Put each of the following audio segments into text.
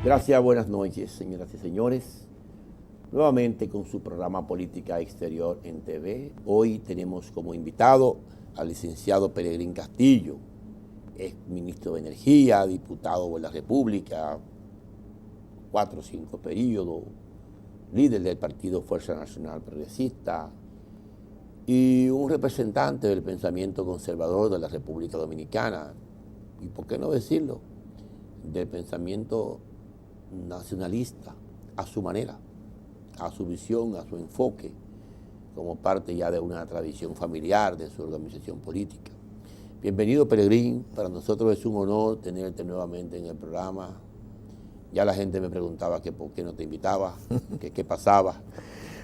Gracias, buenas noches, señoras y señores. Nuevamente con su programa Política Exterior en TV. Hoy tenemos como invitado al licenciado Peregrín Castillo, ex ministro de Energía, diputado de la República, 4 o 5 periodos, líder del Partido Fuerza Nacional Progresista y un representante del pensamiento conservador de la República Dominicana, y por qué no decirlo, del pensamiento nacionalista a su manera, a su visión, a su enfoque, como parte ya de una tradición familiar de su organización política. Bienvenido, Peregrín, para nosotros es un honor tenerte nuevamente en el programa. Ya la gente me preguntaba que por qué no te invitaba, que qué pasaba.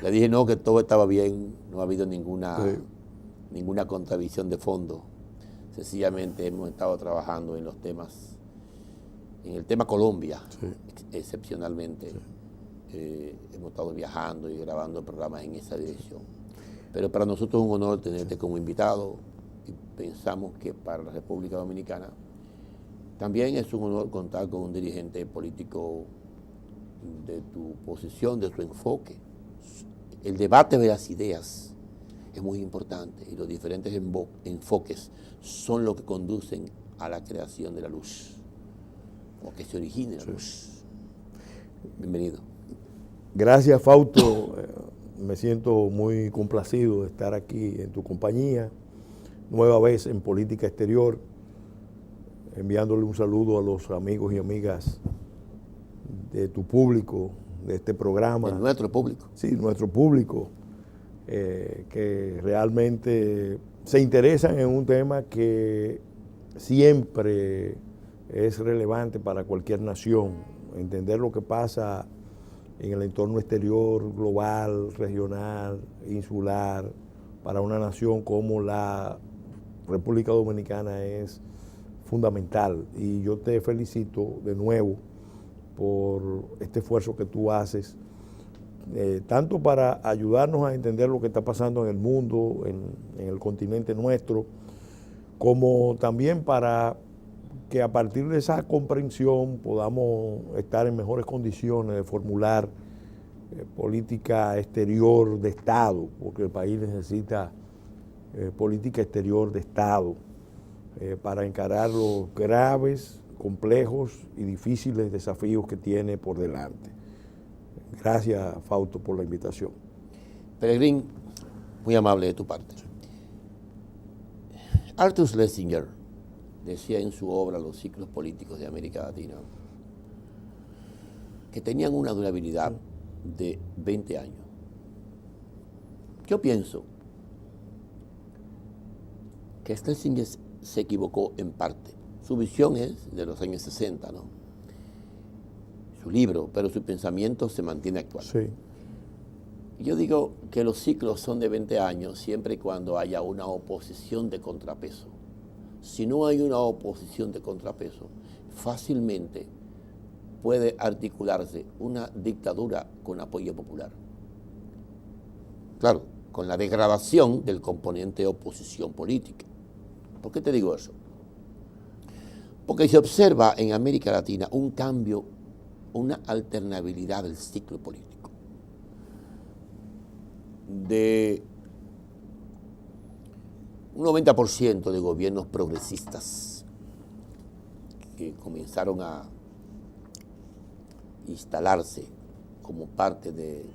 Le dije no, que todo estaba bien, no ha habido ninguna contradicción de fondo. Sencillamente hemos estado trabajando en los temas, en el tema Colombia, excepcionalmente. Hemos estado viajando y grabando programas en esa dirección. Pero para nosotros es un honor tenerte como invitado y pensamos que para la República Dominicana también es un honor contar con un dirigente político de tu posición, de tu enfoque. El debate de las ideas es muy importante y los diferentes enfoques son lo que conducen a la creación de la luz, o que se origine la luz. Bienvenido. Gracias, Fausto. Me siento muy complacido de estar aquí en tu compañía, nueva vez en Política Exterior, enviándole un saludo a los amigos y amigas de tu público, de este programa. De nuestro público. Sí, nuestro público, que realmente se interesan en un tema que siempre es relevante para cualquier nación, entender lo que pasa en el entorno exterior, global, regional, insular, para una nación como la República Dominicana es fundamental. Y yo te felicito de nuevo por este esfuerzo que tú haces, tanto para ayudarnos a entender lo que está pasando en el mundo, en el continente nuestro, como también para que a partir de esa comprensión podamos estar en mejores condiciones de formular política exterior de Estado, porque el país necesita política exterior de Estado para encarar los graves, complejos y difíciles desafíos que tiene por delante. Gracias, Fausto, por la invitación. Peregrín, muy amable de tu parte. Arthur Schlesinger decía en su obra Los ciclos políticos de América Latina que tenían una durabilidad de 20 años. Yo pienso que Schlesinger se equivocó en parte. Su visión es de los años 60, ¿no? Su libro, pero su pensamiento se mantiene actual. Sí. Yo digo que los ciclos son de 20 años siempre y cuando haya una oposición de contrapeso. Si no hay una oposición de contrapeso, fácilmente puede articularse una dictadura con apoyo popular. Claro, con la degradación del componente de oposición política. ¿Por qué te digo eso? Porque se observa en América Latina un cambio, una alternabilidad del ciclo político. De un 90% de gobiernos progresistas que comenzaron a instalarse como parte del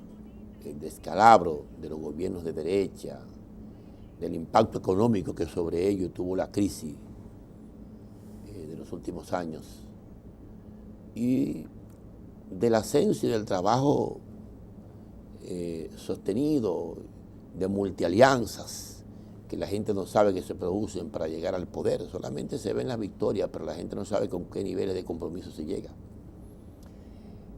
descalabro de los gobiernos de derecha, del impacto económico que sobre ello tuvo la crisis de los últimos años y del ascenso y del trabajo sostenido de multialianzas que la gente no sabe que se producen para llegar al poder. Solamente se ven las victorias, pero la gente no sabe con qué niveles de compromiso se llega.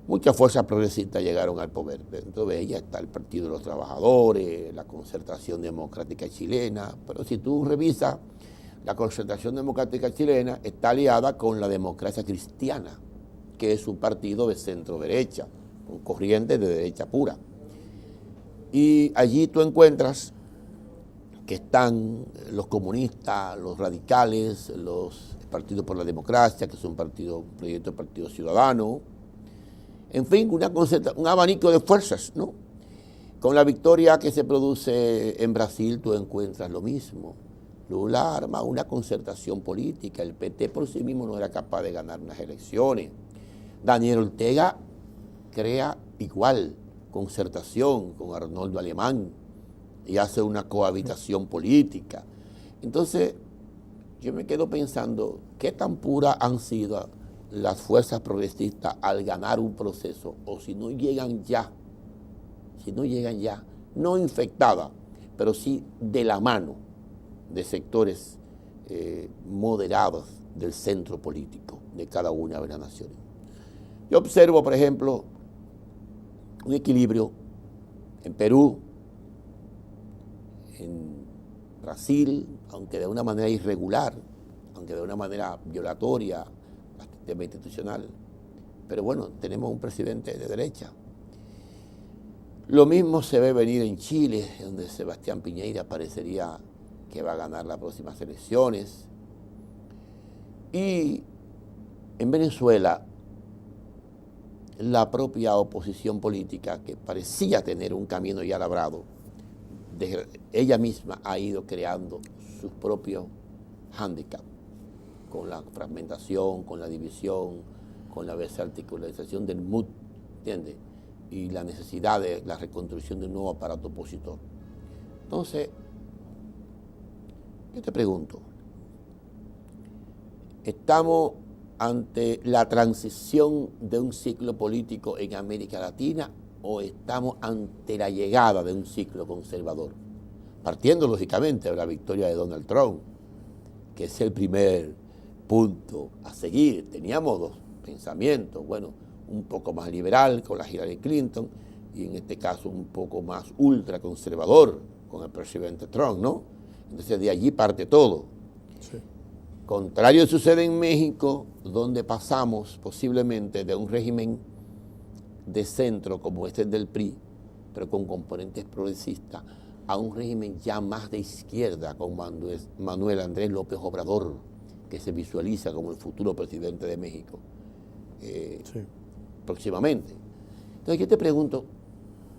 Muchas fuerzas progresistas llegaron al poder. Dentro de ellas está el Partido de los Trabajadores, la Concertación Democrática Chilena, pero si tú revisas, la Concertación Democrática Chilena está aliada con la Democracia Cristiana, que es un partido de centro-derecha, con corriente de derecha pura. Y allí tú encuentras que están los comunistas, los radicales, los Partidos por la Democracia, que es un proyecto de partido ciudadano, En fin, un abanico de fuerzas, ¿no? Con la victoria que se produce en Brasil, tú encuentras lo mismo. Lula arma una concertación política. El PT por sí mismo no era capaz de ganar unas elecciones. Daniel Ortega crea igual concertación con Arnoldo Alemán y hace una cohabitación política. Entonces, yo me quedo pensando qué tan puras han sido las fuerzas progresistas al ganar un proceso, o si no llegan ya, no infectadas, pero sí de la mano de sectores moderados del centro político de cada una de las naciones. Yo observo, por ejemplo, un equilibrio en Perú, en Brasil, aunque de una manera irregular, aunque de una manera violatoria al sistema institucional. Pero bueno, tenemos un presidente de derecha. Lo mismo se ve venir en Chile, donde Sebastián Piñera parecería que va a ganar las próximas elecciones. Y en Venezuela, la propia oposición política, que parecía tener un camino ya labrado, ella misma ha ido creando sus propios hándicaps, con la fragmentación, con la división, con la desarticulación del MUD, ¿entiendes? Y la necesidad de la reconstrucción de un nuevo aparato opositor. Entonces, yo te pregunto, ¿estamos ante la transición de un ciclo político en América Latina o estamos ante la llegada de un ciclo conservador? Partiendo lógicamente de la victoria de Donald Trump, que es el primer punto a seguir. Teníamos dos pensamientos, bueno, un poco más liberal con la Hillary Clinton y en este caso un poco más ultraconservador con el presidente Trump, ¿no? Entonces de allí parte todo. Sí. Contrario sucede en México, donde pasamos posiblemente de un régimen de centro como este del PRI, pero con componentes progresistas, a un régimen ya más de izquierda con Manuel Andrés López Obrador, que se visualiza como el futuro presidente de México sí, próximamente. Entonces yo te pregunto,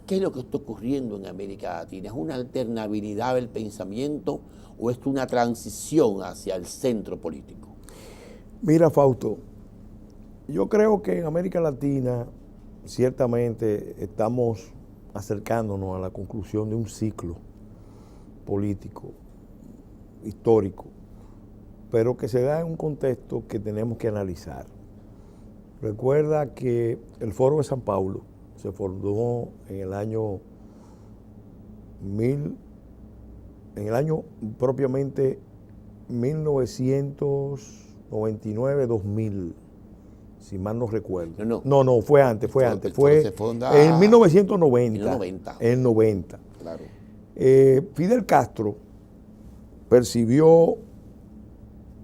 ¿qué es lo que está ocurriendo en América Latina? ¿Es una alternabilidad del pensamiento o es una transición hacia el centro político? Mira, Fausto, yo creo que en América Latina ciertamente estamos acercándonos a la conclusión de un ciclo político, histórico, pero que se da en un contexto que tenemos que analizar. Recuerda que el Foro de San Paulo se formó en el año propiamente 1999-2000, si mal no recuerdo. No, fue antes. Fue en 1990. En 90. Claro. Fidel Castro percibió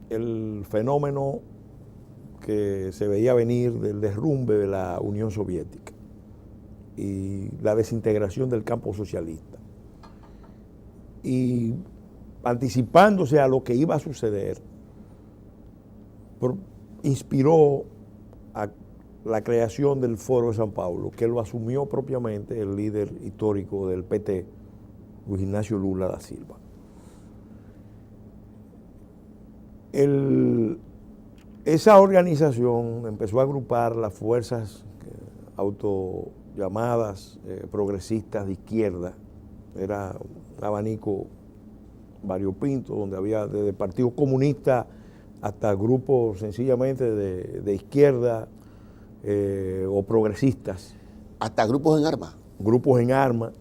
el fenómeno que se veía venir del derrumbe de la Unión Soviética y la desintegración del campo socialista. Y anticipándose a lo que iba a suceder, inspiró a la creación del Foro de San Paulo, que lo asumió propiamente el líder histórico del PT, Luis Ignacio Lula da Silva. Esa organización empezó a agrupar las fuerzas autollamadas progresistas de izquierda. Era un abanico variopinto, donde había desde el Partido Comunista hasta grupos sencillamente de izquierda o progresistas. Hasta grupos en armas. Grupos en armas.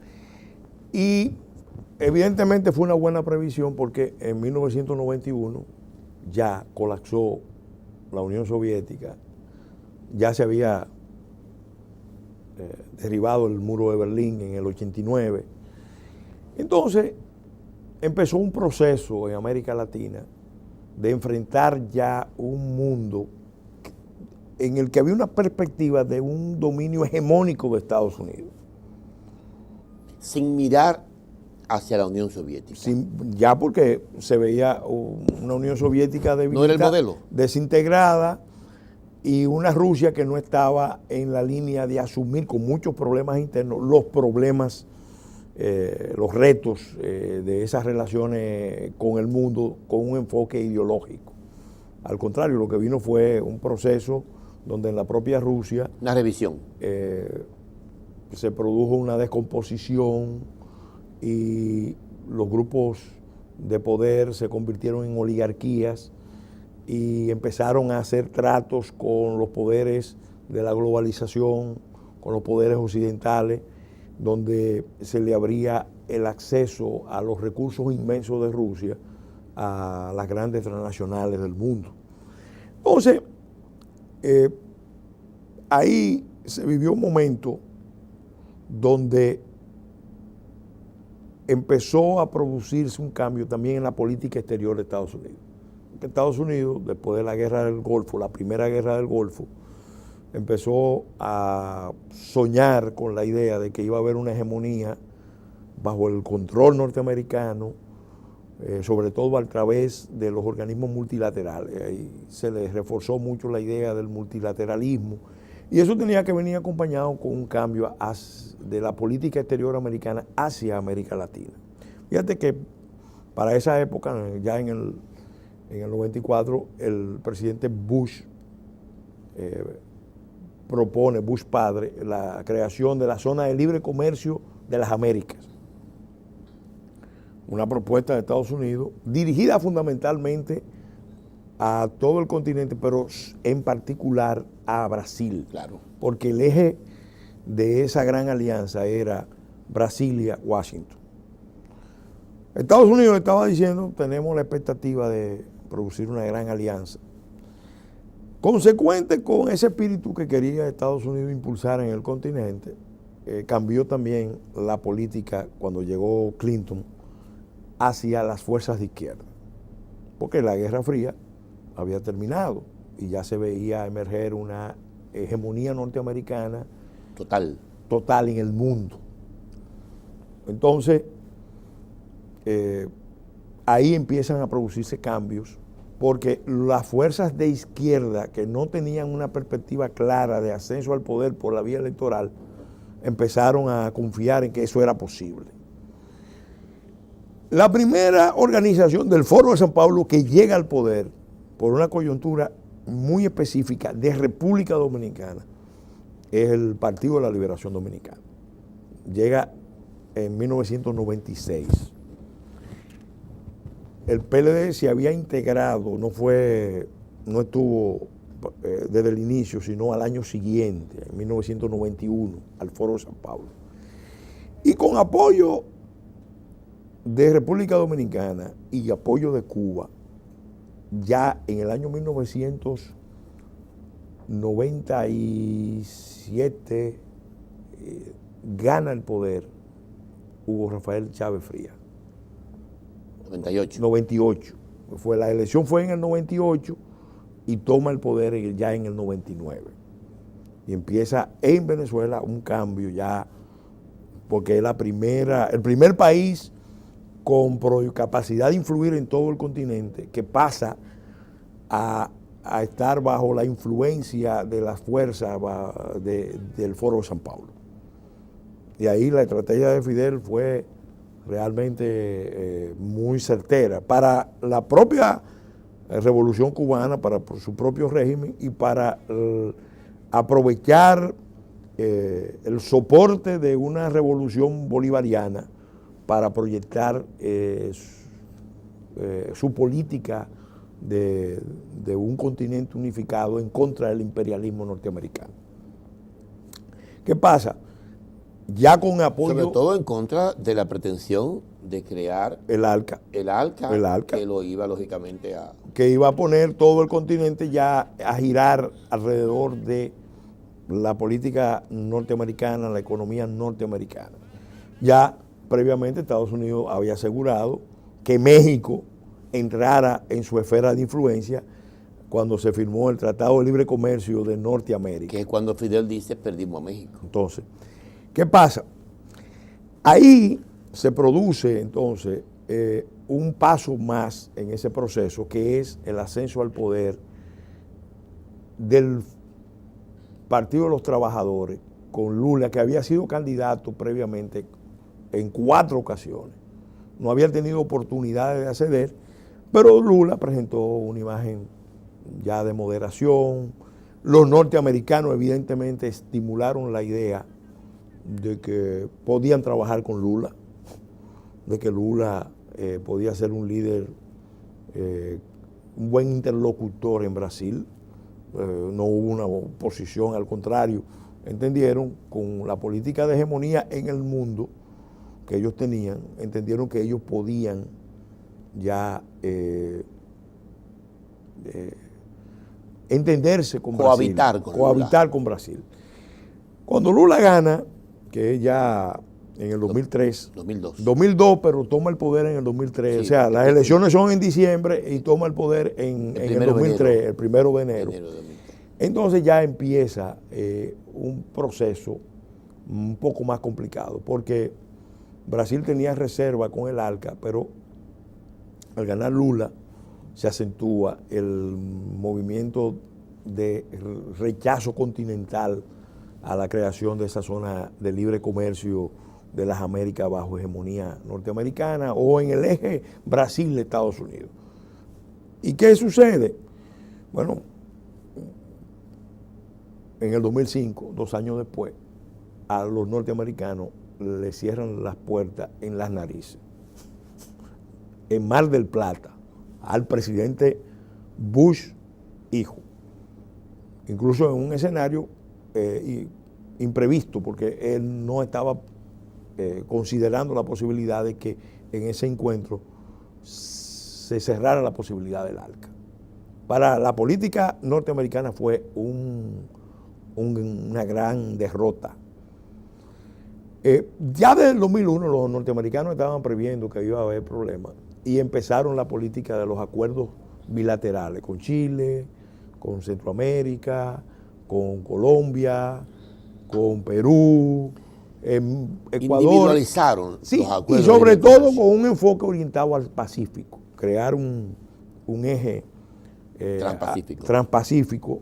Y evidentemente fue una buena previsión porque en 1991 ya colapsó la Unión Soviética, ya se había derribado el muro de Berlín en el 89. Entonces empezó un proceso en América Latina de enfrentar ya un mundo en el que había una perspectiva de un dominio hegemónico de Estados Unidos. Sin mirar hacia la Unión Soviética. Ya porque se veía una Unión Soviética ¿No era el modelo? desintegrada y una Rusia que no estaba en la línea de asumir con muchos problemas internos los problemas, los retos de esas relaciones con el mundo con un enfoque ideológico. Al contrario, lo que vino fue un proceso donde en la propia Rusia una revisión. Se produjo una descomposición y los grupos de poder se convirtieron en oligarquías y empezaron a hacer tratos con los poderes de la globalización, con los poderes occidentales, donde se le abría el acceso a los recursos inmensos de Rusia a las grandes transnacionales del mundo. Entonces, ahí se vivió un momento donde empezó a producirse un cambio también en la política exterior de Estados Unidos. Estados Unidos, después de la guerra del Golfo, la primera guerra del Golfo, empezó a soñar con la idea de que iba a haber una hegemonía bajo el control norteamericano, sobre todo a través de los organismos multilaterales. Ahí se les reforzó mucho la idea del multilateralismo y eso tenía que venir acompañado con un cambio de la política exterior americana hacia América Latina. Fíjate que para esa época, ya en el 94, el presidente Bush propone, Bush padre, la creación de la zona de libre comercio de las Américas. Una propuesta de Estados Unidos dirigida fundamentalmente a todo el continente, pero en particular a Brasil. Claro. Porque el eje de esa gran alianza era Brasilia-Washington. Estados Unidos estaba diciendo, tenemos la expectativa de producir una gran alianza. Consecuente con ese espíritu que quería Estados Unidos impulsar en el continente, cambió también la política cuando llegó Clinton hacia las fuerzas de izquierda, porque la Guerra Fría había terminado y ya se veía emerger una hegemonía norteamericana total en el mundo. Entonces, ahí empiezan a producirse cambios, porque las fuerzas de izquierda que no tenían una perspectiva clara de ascenso al poder por la vía electoral, empezaron a confiar en que eso era posible. La primera organización del Foro de San Pablo que llega al poder por una coyuntura muy específica de República Dominicana es el Partido de la Liberación Dominicana. Llega en 1996. El PLD se había integrado, no estuvo desde el inicio, sino al año siguiente, en 1991, al Foro de San Pablo. Y con apoyo de República Dominicana y apoyo de Cuba, ya en el año 1997 gana el poder Hugo Rafael Chávez Frías. 98. La elección fue en el 98 y toma el poder ya en el 99. Y empieza en Venezuela un cambio ya, porque es el primer país con capacidad de influir en todo el continente, que pasa a estar bajo la influencia de las fuerzas del Foro de San Pablo. Y ahí la estrategia de Fidel fue realmente muy certera para la propia revolución cubana, para su propio régimen y para aprovechar el soporte de una revolución bolivariana para proyectar su política de un continente unificado en contra del imperialismo norteamericano. ¿Qué pasa? Ya con apoyo... Sobre todo en contra de la pretensión de crear el ALCA, que lo iba lógicamente que iba a poner todo el continente ya a girar alrededor de la política norteamericana, la economía norteamericana. Ya previamente Estados Unidos había asegurado que México entrara en su esfera de influencia cuando se firmó el Tratado de Libre Comercio de Norteamérica. Que es cuando Fidel dice perdimos a México. Entonces, ¿qué pasa? Ahí se produce entonces un paso más en ese proceso, que es el ascenso al poder del Partido de los Trabajadores con Lula, que había sido candidato previamente en 4 ocasiones. No había tenido oportunidades de acceder, pero Lula presentó una imagen ya de moderación. Los norteamericanos evidentemente estimularon la idea de que podían trabajar con Lula, de que Lula podía ser un líder, un buen interlocutor en Brasil. No hubo una oposición, al contrario, entendieron con la política de hegemonía en el mundo que ellos tenían, entendieron que ellos podían ya entenderse con cohabitar Brasil, cohabitar con Brasil. Cuando Lula gana, que es ya en el 2003, 2002, pero toma el poder en el 2003, sí, o sea, las elecciones son en diciembre y toma el poder en el 2003, el 1 de enero. Entonces ya empieza un proceso un poco más complicado, porque Brasil tenía reserva con el ALCA, pero al ganar Lula se acentúa el movimiento de rechazo continental a la creación de esa zona de libre comercio de las Américas bajo hegemonía norteamericana o en el eje Brasil-Estados Unidos. ¿Y qué sucede? Bueno, en el 2005, 2 años después, a los norteamericanos le cierran las puertas en las narices. En Mar del Plata, al presidente Bush hijo. Incluso en un escenario imprevisto, porque él no estaba considerando la posibilidad de que en ese encuentro se cerrara la posibilidad del ALCA. Para la política norteamericana fue una gran derrota. Ya desde el 2001 los norteamericanos estaban previendo que iba a haber problemas y empezaron la política de los acuerdos bilaterales con Chile, con Centroamérica, con Colombia, con Perú, Ecuador. Individualizaron los acuerdos. Y sobre todo con un enfoque orientado al Pacífico, crear un eje transpacífico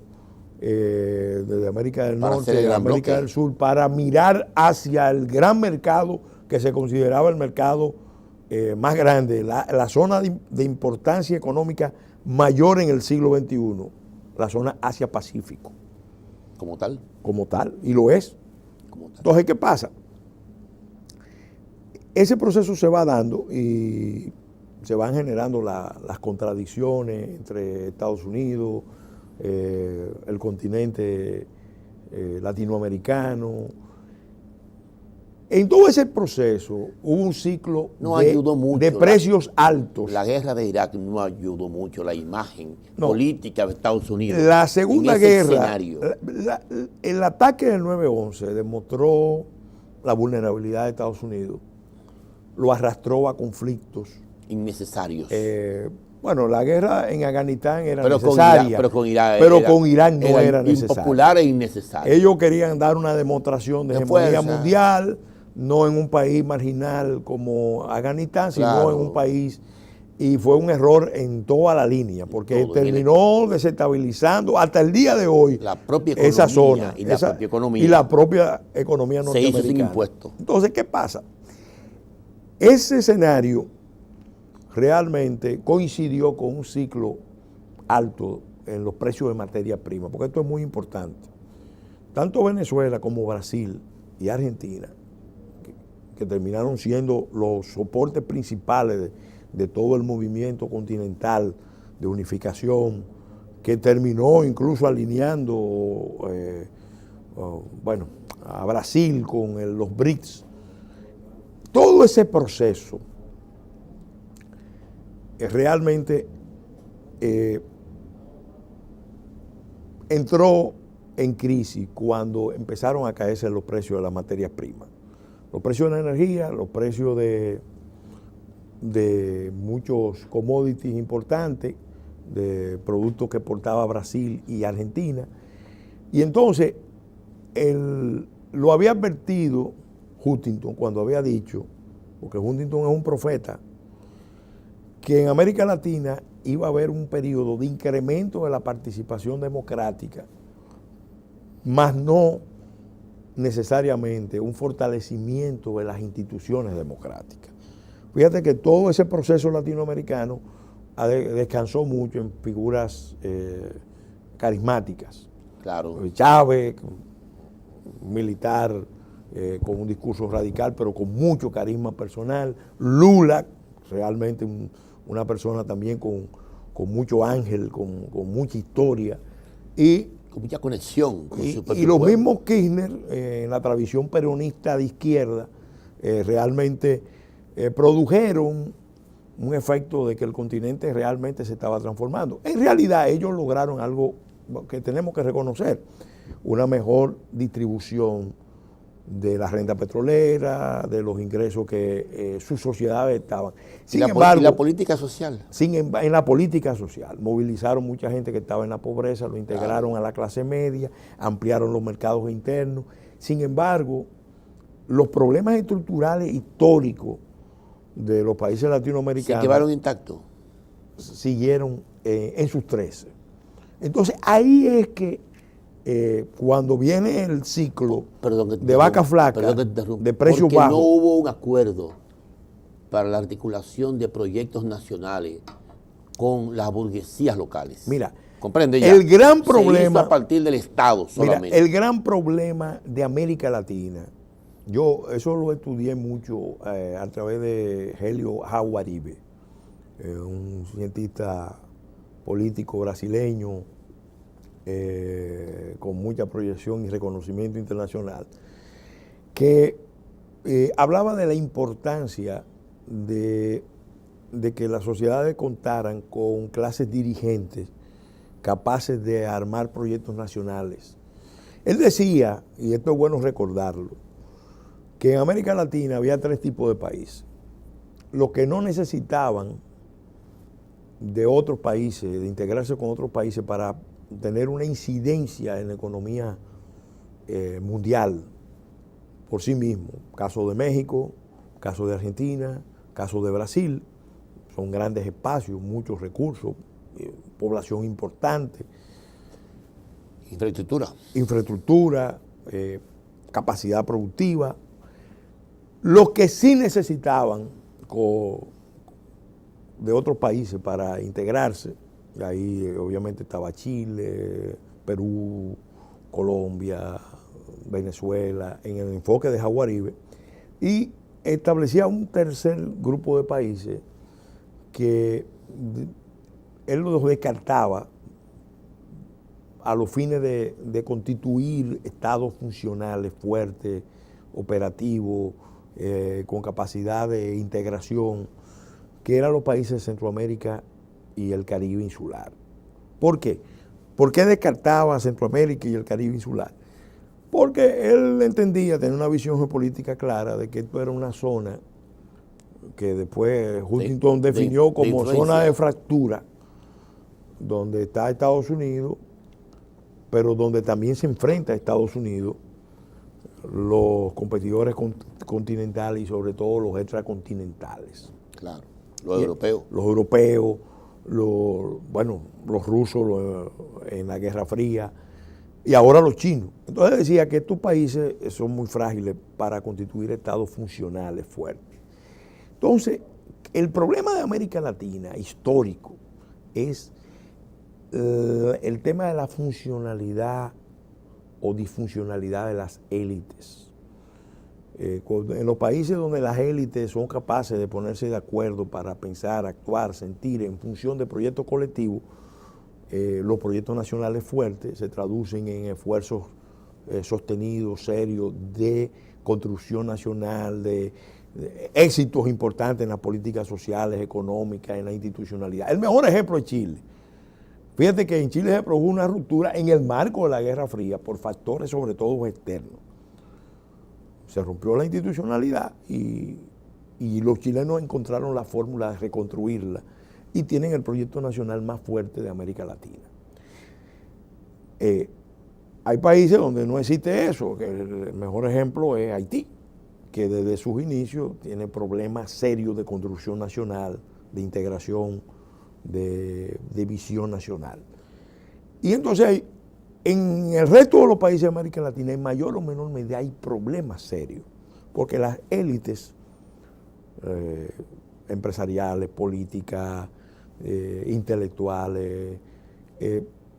desde América del Norte y América del Sur para mirar hacia el gran mercado que se consideraba el mercado más grande, la zona de importancia económica mayor en el siglo XXI, la zona Asia-Pacífico. ¿Como tal? Como tal, y lo es. Como tal. Entonces, ¿qué pasa? Ese proceso se va dando y se van generando las contradicciones entre Estados Unidos, el continente latinoamericano. En todo ese proceso hubo un ciclo de precios altos. La guerra de Irak no ayudó mucho la imagen política de Estados Unidos. La Segunda Guerra, el ataque del 9/11 demostró la vulnerabilidad de Estados Unidos, lo arrastró a conflictos innecesarios. Bueno, la guerra en Afganistán era necesaria, pero con Irán no era necesaria. Impopular e innecesaria. Ellos querían dar una demostración de hegemonía mundial, no en un país marginal como Afganistán, sino en un país, y fue un error en toda la línea, porque terminó desestabilizando hasta el día de hoy la propia economía, esa zona y la propia economía norteamericana. Se hizo sin impuestos. Entonces, ¿qué pasa? Ese escenario realmente coincidió con un ciclo alto en los precios de materia prima, porque esto es muy importante. Tanto Venezuela como Brasil y Argentina, que terminaron siendo los soportes principales de todo el movimiento continental de unificación, que terminó incluso alineando a Brasil con los BRICS. Todo ese proceso realmente entró en crisis cuando empezaron a caerse los precios de las materias primas. Los precios de la energía, los precios de muchos commodities importantes, de productos que exportaba Brasil y Argentina. Y entonces, lo había advertido Huntington cuando había dicho, porque Huntington es un profeta, que en América Latina iba a haber un periodo de incremento de la participación democrática más no necesariamente un fortalecimiento de las instituciones democráticas. Fíjate que todo ese proceso latinoamericano descansó mucho en figuras carismáticas. Claro. Chávez, un militar con un discurso radical, pero con mucho carisma personal. Lula, realmente una persona también con mucho ángel, con mucha historia. Y con mucha conexión con su propio y los pueblo. mismos Kirchner, en la tradición peronista de izquierda, realmente produjeron un efecto de que el continente realmente se estaba transformando. En realidad ellos lograron algo que tenemos que reconocer, una mejor distribución de la renta petrolera, de los ingresos que sus sociedades estaban. Sin embargo, ¿y la política social? En la política social, movilizaron mucha gente que estaba en la pobreza, lo integraron a la clase media, ampliaron los mercados internos. Sin embargo, los problemas estructurales históricos de los países latinoamericanos se quedaron intactos. Siguieron en sus 13. Entonces, ahí es que cuando viene el ciclo de vaca flaca, de precios bajos. No hubo un acuerdo para la articulación de proyectos nacionales con las burguesías locales. Mira, ¿comprende ya? El gran problema, se hizo a partir del Estado solamente. Mira, el gran problema de América Latina, yo eso lo estudié mucho a través de Helio Jaguaribe, un cientista político brasileño, con mucha proyección y reconocimiento internacional, que hablaba de la importancia de que las sociedades contaran con clases dirigentes capaces de armar proyectos nacionales. Él decía, y esto es bueno recordarlo, que en América Latina había 3 tipos de países. Los que no necesitaban de otros países, de integrarse con otros países para tener una incidencia en la economía mundial por sí mismo. Caso de México, caso de Argentina, caso de Brasil. Son grandes espacios, muchos recursos, población importante. Infraestructura, capacidad productiva. Los que sí necesitaban de otros países para integrarse, ahí obviamente estaba Chile, Perú, Colombia, Venezuela, en el enfoque de Jaguaribe, y establecía un tercer grupo de países que él los descartaba a los fines de constituir estados funcionales fuertes, operativos, con capacidad de integración, que eran los países de Centroamérica y el Caribe insular. ¿Por qué? ¿Por qué descartaba Centroamérica y el Caribe insular? Porque él entendía, tenía una visión geopolítica clara de que esto era una zona que después Huntington definió como zona de fractura, donde está Estados Unidos, pero donde también se enfrenta a Estados Unidos los competidores continentales y sobre todo los extracontinentales. Claro, los europeos. Los europeos, los rusos en la Guerra Fría y ahora los chinos. Entonces decía que estos países son muy frágiles para constituir estados funcionales fuertes. Entonces, el problema de América Latina, histórico, es el tema de la funcionalidad o disfuncionalidad de las élites. En los países donde las élites son capaces de ponerse de acuerdo para pensar, actuar, sentir en función de proyectos colectivos, los proyectos nacionales fuertes se traducen en esfuerzos sostenidos, serios, de construcción nacional, de éxitos importantes en las políticas sociales, económicas, en la institucionalidad. El mejor ejemplo es Chile. Fíjate que en Chile se produjo una ruptura en el marco de la Guerra Fría por factores sobre todo externos. Se rompió la institucionalidad y los chilenos encontraron la fórmula de reconstruirla y tienen el proyecto nacional más fuerte de América Latina. Hay países donde no existe eso, que el mejor ejemplo es Haití, que desde sus inicios tiene problemas serios de construcción nacional, de integración, de visión nacional. Y entonces En el resto de los países de América Latina, en mayor o menor medida, hay problemas serios, porque las élites empresariales, políticas, intelectuales,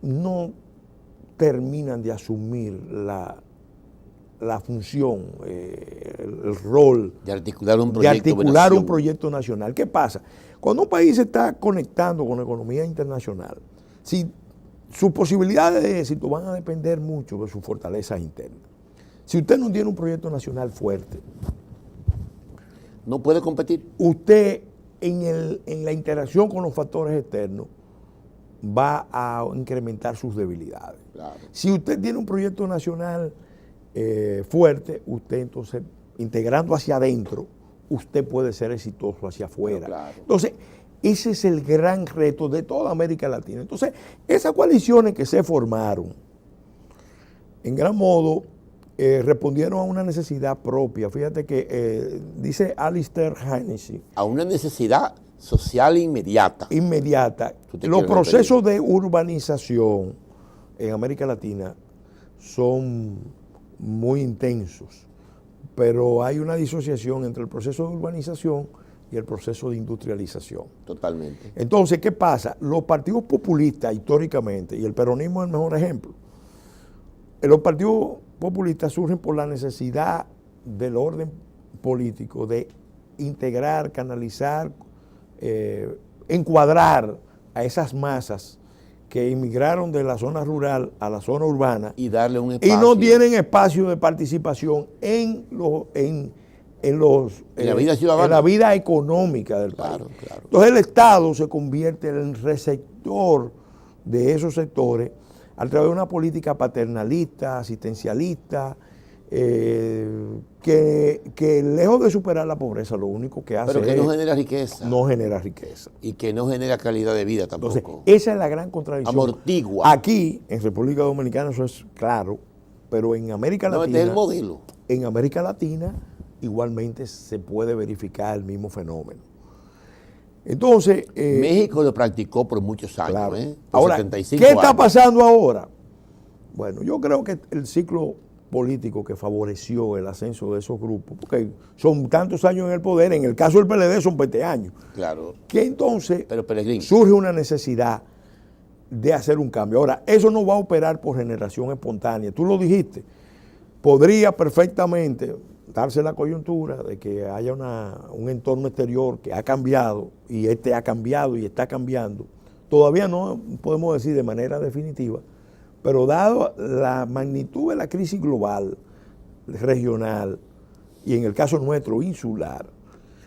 no terminan de asumir la función, el rol de articular un proyecto nacional. ¿Qué pasa? Cuando un país se está conectando con la economía internacional, si sus posibilidades de éxito van a depender mucho de sus fortalezas internas. Si usted no tiene un proyecto nacional fuerte, no puede competir. Usted en la interacción con los factores externos va a incrementar sus debilidades. Claro. Si usted tiene un proyecto nacional fuerte, usted entonces, integrando hacia adentro, usted puede ser exitoso hacia afuera. Claro. Entonces, ese es el gran reto de toda América Latina. Entonces, esas coaliciones que se formaron, en gran modo, respondieron a una necesidad propia. Fíjate que dice Alistair Hennessy. A una necesidad social inmediata. Los procesos de urbanización en América Latina son muy intensos, pero hay una disociación entre el proceso de urbanización y el proceso de industrialización. Totalmente. Entonces, ¿qué pasa? Los partidos populistas históricamente, y el peronismo es el mejor ejemplo, los partidos populistas surgen por la necesidad del orden político de integrar, canalizar, encuadrar a esas masas que emigraron de la zona rural a la zona urbana y darle un espacio. Y no tienen espacio de participación en la vida ciudadana, en la vida económica del país. Claro. Entonces el Estado se convierte en el receptor de esos sectores a través de una política paternalista, asistencialista, que lejos de superar la pobreza, lo único que hace pero que no genera riqueza. No genera riqueza. Y que no genera calidad de vida tampoco. Entonces, esa es la gran contradicción. Amortigua. Aquí, en República Dominicana, eso es claro, pero en América Latina. Este es el modelo. En América Latina, igualmente se puede verificar el mismo fenómeno. Entonces. México lo practicó por muchos años. Claro. Por ahora, 75 ¿qué años. está pasando ahora? Bueno, yo creo que el ciclo político que favoreció el ascenso de esos grupos, porque son tantos años en el poder, en el caso del PLD son 20 años. Claro. Que entonces pero surge una necesidad de hacer un cambio. Ahora, eso no va a operar por generación espontánea. Tú lo dijiste. Podría perfectamente darse la coyuntura de que haya un entorno exterior que ha cambiado y ha cambiado y está cambiando. Todavía no podemos decir de manera definitiva, pero dado la magnitud de la crisis global, regional y en el caso nuestro insular,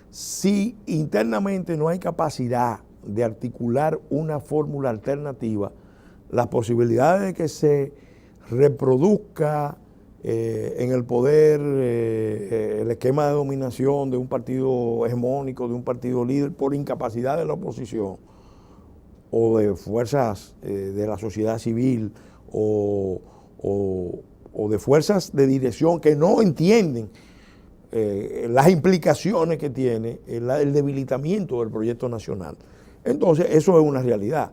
si internamente no hay capacidad de articular una fórmula alternativa, las posibilidades de que se reproduzca en el poder el esquema de dominación de un partido hegemónico, de un partido líder, por incapacidad de la oposición o de fuerzas de la sociedad civil o de fuerzas de dirección que no entienden las implicaciones que tiene el debilitamiento del proyecto nacional. Entonces, eso es una realidad.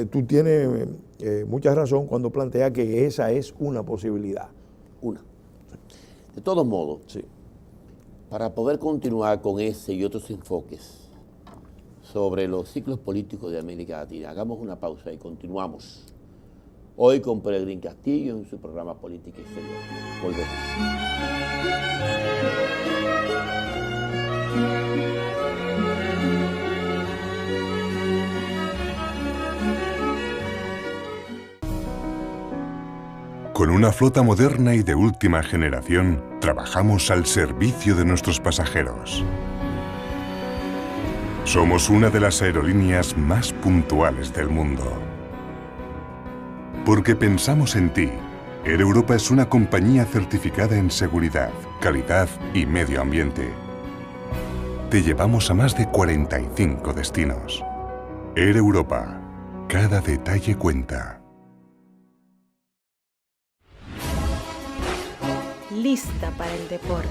Tú tienes mucha razón cuando planteas que esa es una posibilidad. Una. De todos modos, sí, para poder continuar con ese y otros enfoques sobre los ciclos políticos de América Latina, hagamos una pausa y continuamos. Hoy con Peregrín Castillo en su programa Política Exterior. Volvemos. Con una flota moderna y de última generación, trabajamos al servicio de nuestros pasajeros. Somos una de las aerolíneas más puntuales del mundo. Porque pensamos en ti, Air Europa es una compañía certificada en seguridad, calidad y medio ambiente. Te llevamos a más de 45 destinos. Air Europa, cada detalle cuenta. Lista para el deporte.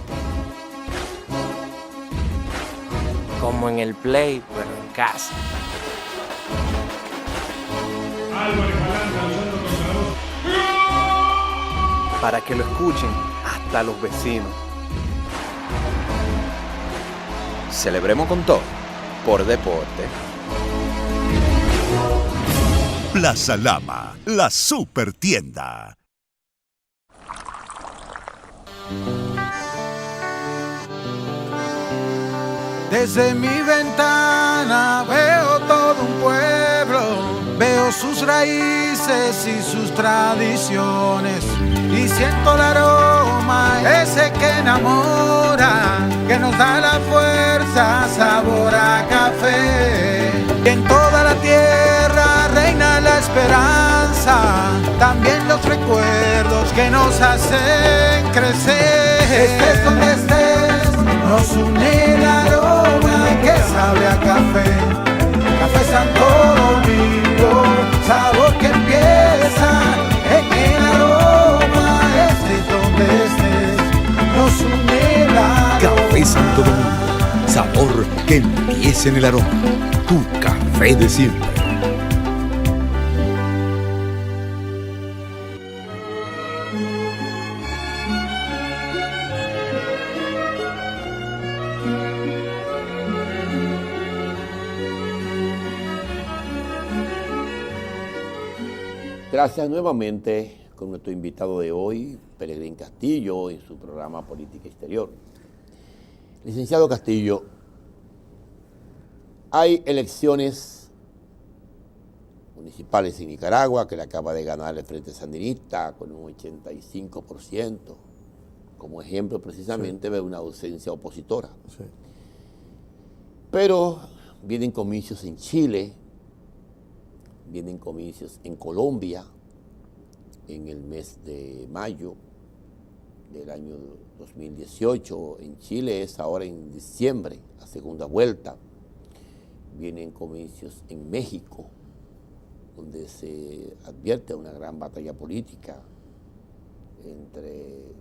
Como en el play, pero en casa. Álvarez Balanta luchando contra dos para que lo escuchen hasta los vecinos. Celebremos con todo, por deporte. Plaza Lama, la super tienda. Desde mi ventana veo todo un pueblo, veo sus raíces y sus tradiciones, y siento el aroma ese que enamora, que nos da la fuerza, sabor a café. Y en toda la tierra reina la esperanza, también los recuerdos que nos hacen crecer. Estés donde estés, nos une el aroma que sabe a café. Café Santo Domingo, sabor que empieza en el aroma. Estés donde estés, nos une el aroma. Café Santo Domingo, sabor que empieza en el aroma. Tu café de siempre. Gracias nuevamente con nuestro invitado de hoy, Peregrín Castillo, en su programa Política Exterior. Licenciado Castillo, hay elecciones municipales en Nicaragua que le acaba de ganar el Frente Sandinista con un 85%. Como ejemplo, precisamente, de una ausencia opositora. Sí. Pero vienen comicios en Chile, vienen comicios en Colombia en el mes de mayo del año 2018. En Chile es ahora en diciembre, la segunda vuelta. Vienen comicios en México, donde se advierte una gran batalla política entre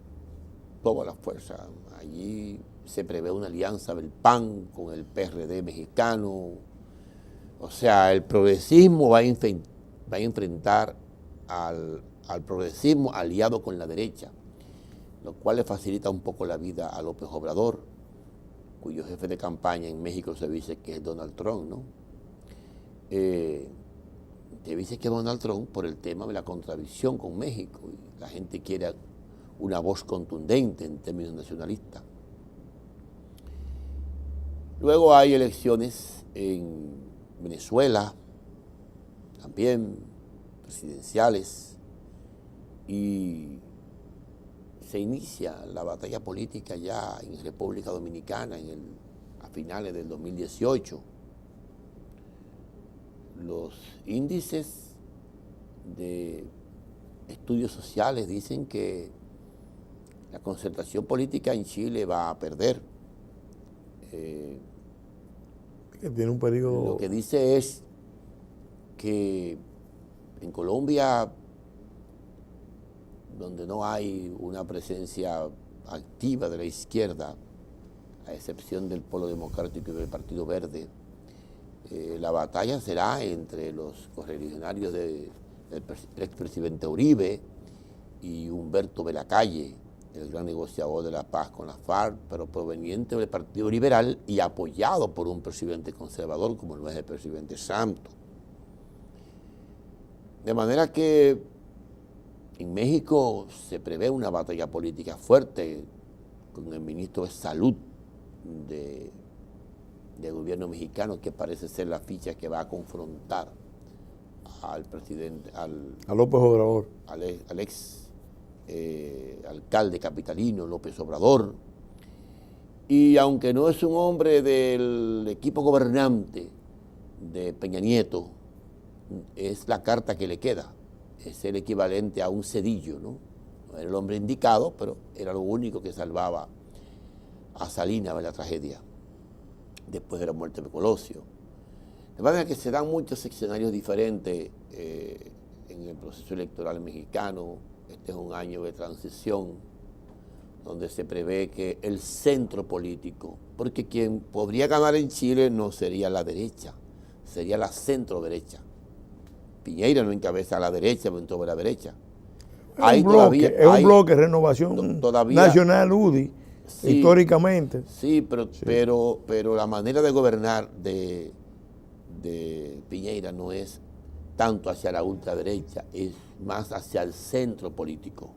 todas las fuerzas. Allí se prevé una alianza del PAN con el PRD mexicano. O sea, el progresismo va a enfrentar al progresismo aliado con la derecha, lo cual le facilita un poco la vida a López Obrador, cuyo jefe de campaña en México se dice que es Donald Trump, ¿no? Se dice que Donald Trump por el tema de la contradicción con México, y la gente quiere una voz contundente en términos nacionalistas. Luego hay elecciones en Venezuela, también presidenciales, y se inicia la batalla política ya en República Dominicana a finales del 2018. Los índices de estudios sociales dicen que la concertación política en Chile va a perder. Que tiene un periodo. Lo que dice es que en Colombia, donde no hay una presencia activa de la izquierda, a excepción del Polo Democrático y del Partido Verde, la batalla será entre los correligionarios del expresidente Uribe y Humberto Belacalle, el gran negociador de la paz con las FARC, pero proveniente del Partido Liberal y apoyado por un presidente conservador como lo es el presidente Santos. De manera que en México se prevé una batalla política fuerte con el ministro de Salud del gobierno mexicano, que parece ser la ficha que va a confrontar al presidente, a López Obrador, al ex alcalde capitalino López Obrador. Y aunque no es un hombre del equipo gobernante de Peña Nieto, es la carta que le queda, es el equivalente a un Cedillo, ¿no? No era el hombre indicado, pero era lo único que salvaba a Salinas de la tragedia después de la muerte de Colosio. De manera que se dan muchos escenarios diferentes en el proceso electoral mexicano. Este es un año de transición donde se prevé que el centro político, porque quien podría ganar en Chile no sería la derecha, sería la centro derecha. Piñera no encabeza a la derecha, pero entró a la derecha. hay bloque, todavía... un bloque, Renovación Nacional, UDI, sí, históricamente. Sí, pero la manera de gobernar de Piñera no es tanto hacia la ultraderecha, es más hacia el centro político,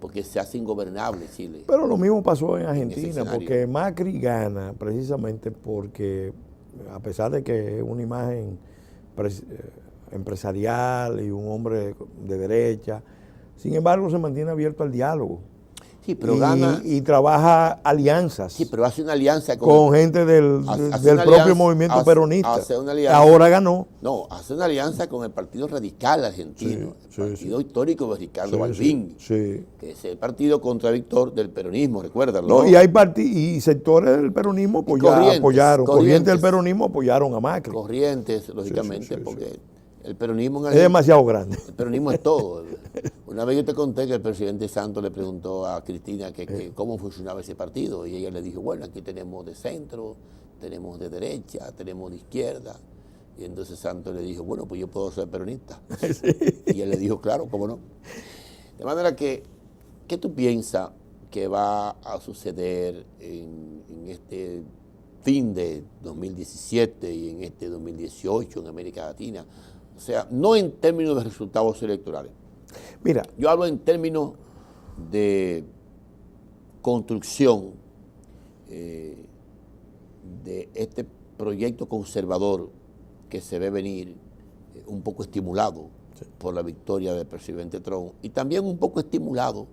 porque se hace ingobernable Chile. Pero lo mismo pasó en Argentina, porque Macri gana precisamente porque, a pesar de que es una imagen empresarial y un hombre de derecha, sin embargo se mantiene abierto al diálogo. Sí, pero gana... Y trabaja alianzas. Sí, pero hace una alianza con gente del propio movimiento peronista. Ahora ganó. No, hace una alianza con el Partido Radical Argentino, el partido histórico de Ricardo Balbín, que es el partido contradictor del peronismo, recuérdalo. No, y hay y sectores del peronismo apoyaron. Corrientes del peronismo apoyaron a Macri. Corrientes, lógicamente, porque... El peronismo es demasiado grande. El peronismo es todo. Una vez yo te conté que el presidente Santos le preguntó a Cristina que cómo funcionaba ese partido y ella le dijo, bueno, aquí tenemos de centro, tenemos de derecha, tenemos de izquierda. Y entonces Santos le dijo, bueno, pues yo puedo ser peronista. Sí. Y él le dijo, claro, cómo no. De manera que, ¿qué tú piensas que va a suceder en este fin de 2017 y en este 2018 en América Latina? O sea, no en términos de resultados electorales. Mira, yo hablo en términos de construcción de este proyecto conservador que se ve venir un poco estimulado por la victoria del presidente Trump y también un poco estimulado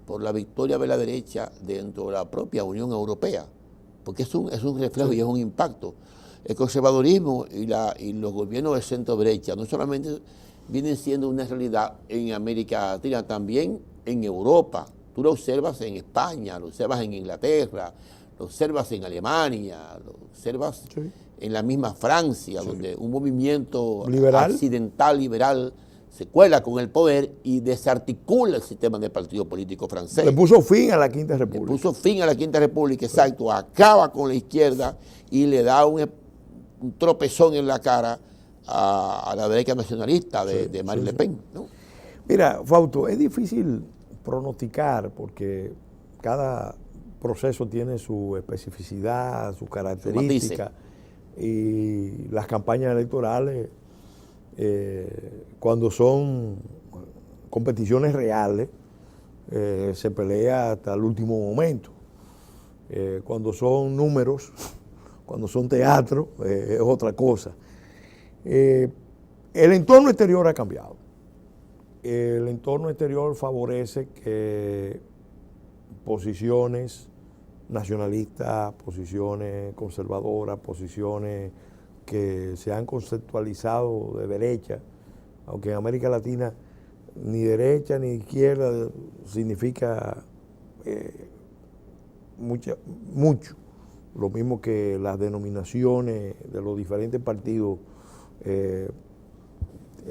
por la victoria de la derecha dentro de la propia Unión Europea, porque es un reflejo y es un impacto. El conservadurismo y los gobiernos de centro derecha no solamente vienen siendo una realidad en América Latina, también en Europa. Tú lo observas en España, lo observas en Inglaterra, lo observas en Alemania, lo observas en la misma Francia, donde un movimiento accidental, liberal, se cuela con el poder y desarticula el sistema del partido político francés. Le puso fin a la Quinta República. Le puso fin a la Quinta República, exacto. Acaba con la izquierda y le da un tropezón en la cara a la derecha nacionalista de Marine Le Pen, ¿no? Mira, Fausto, es difícil pronosticar porque cada proceso tiene su especificidad, su característica y las campañas electorales, cuando son competiciones reales, se pelea hasta el último momento. Cuando son números, cuando son teatro, es otra cosa. El entorno exterior ha cambiado. El entorno exterior favorece que posiciones nacionalistas, posiciones conservadoras, posiciones que se han conceptualizado de derecha, aunque en América Latina ni derecha ni izquierda significa mucho. Lo mismo que las denominaciones de los diferentes partidos,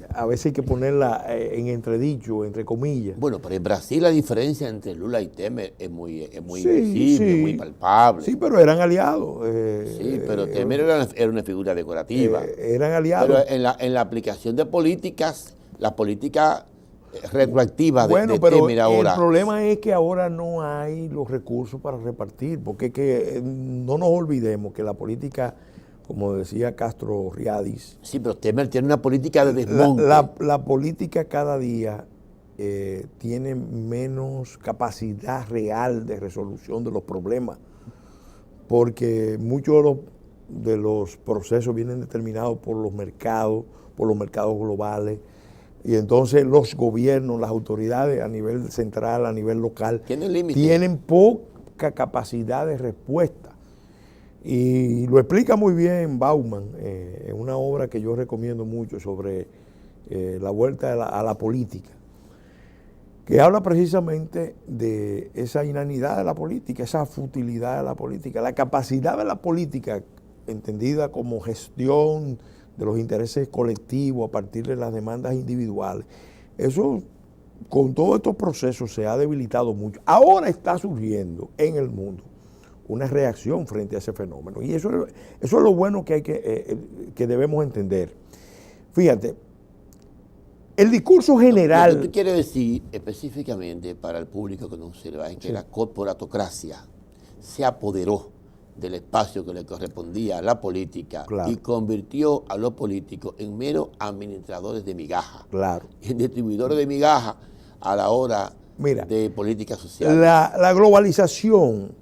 a veces hay que ponerla en entredicho, entre comillas. Bueno, pero en Brasil la diferencia entre Lula y Temer es muy visible, muy palpable. Sí, pero eran aliados. Sí, pero Temer era una figura decorativa. Eran aliados. Pero en la aplicación de políticas, la política retroactiva de Temer ahora. El problema es que ahora no hay los recursos para repartir, porque no nos olvidemos que la política, como decía Castro Riadis. Sí, pero Temer tiene una política de desmonte. La política cada día tiene menos capacidad real de resolución de los problemas, porque muchos de los procesos vienen determinados por los mercados globales. Y entonces los gobiernos, las autoridades a nivel central, a nivel local, tienen poca capacidad de respuesta. Y lo explica muy bien Bauman en una obra que yo recomiendo mucho sobre la vuelta a la política, que habla precisamente de esa inanidad de la política, esa futilidad de la política, la capacidad de la política entendida como gestión de los intereses colectivos a partir de las demandas individuales. Eso, con todos estos procesos, se ha debilitado mucho. Ahora está surgiendo en el mundo una reacción frente a ese fenómeno. Y eso es lo bueno que debemos entender. Fíjate, El discurso general... Lo que tú quieres decir específicamente para el público que nos observa es que la corporatocracia se apoderó del espacio que le correspondía a la política y convirtió a los políticos en meros administradores de migaja. Y en distribuidores de migaja a la hora de política social. La globalización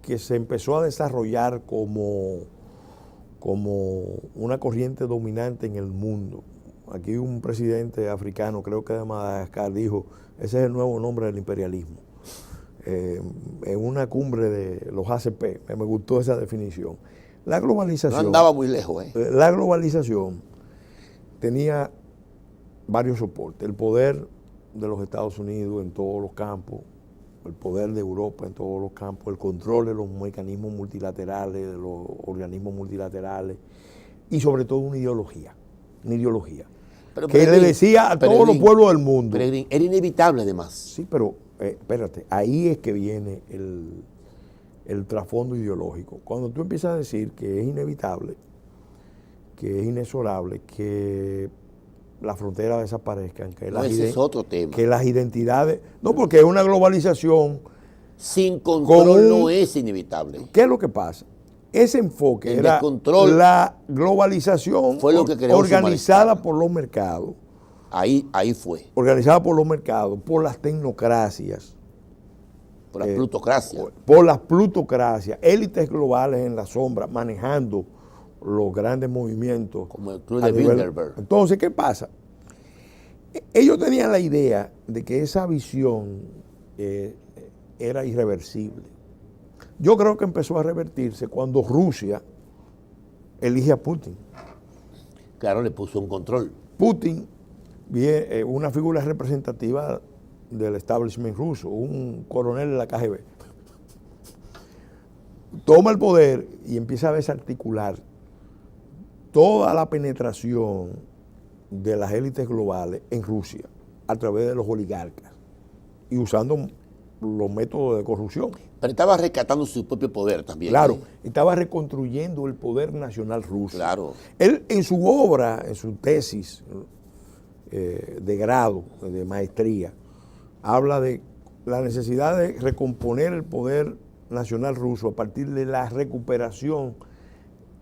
que se empezó a desarrollar como una corriente dominante en el mundo. Aquí un presidente africano, creo que de Madagascar, dijo, ese es el nuevo nombre del imperialismo. En una cumbre de los ACP, me gustó esa definición. La globalización... No andaba muy lejos, La globalización tenía varios soportes. El poder de los Estados Unidos en todos los campos, el poder de Europa en todos los campos, el control de los mecanismos multilaterales, de los organismos multilaterales, y sobre todo una ideología. Que le decía a todos los pueblos del mundo. Pero era inevitable además. Sí, pero espérate, ahí es que viene el trasfondo ideológico. Cuando tú empiezas a decir que es inevitable, que es inexorable, que las fronteras desaparezcan, que, ese es otro tema. Que las identidades... No, porque es una globalización... Sin control no es inevitable. ¿Qué es lo que pasa? Ese enfoque era la globalización fue lo que creó organizada por los mercados. Ahí fue. Organizada por los mercados, por las tecnocracias. Por las plutocracias. Por las plutocracias, élites globales en la sombra, manejando los grandes movimientos. Como el Club de Bilderberg. Entonces, ¿qué pasa? Ellos tenían la idea de que esa visión era irreversible. Yo creo que empezó a revertirse cuando Rusia elige a Putin. Claro, le puso un control. Putin, una figura representativa del establishment ruso, un coronel de la KGB, toma el poder y empieza a desarticular toda la penetración de las élites globales en Rusia a través de los oligarcas y usando los métodos de corrupción. Pero estaba rescatando su propio poder también. Claro, estaba reconstruyendo el poder nacional ruso. Claro. Él en su obra, en su tesis de grado, de maestría, habla de la necesidad de recomponer el poder nacional ruso a partir de la recuperación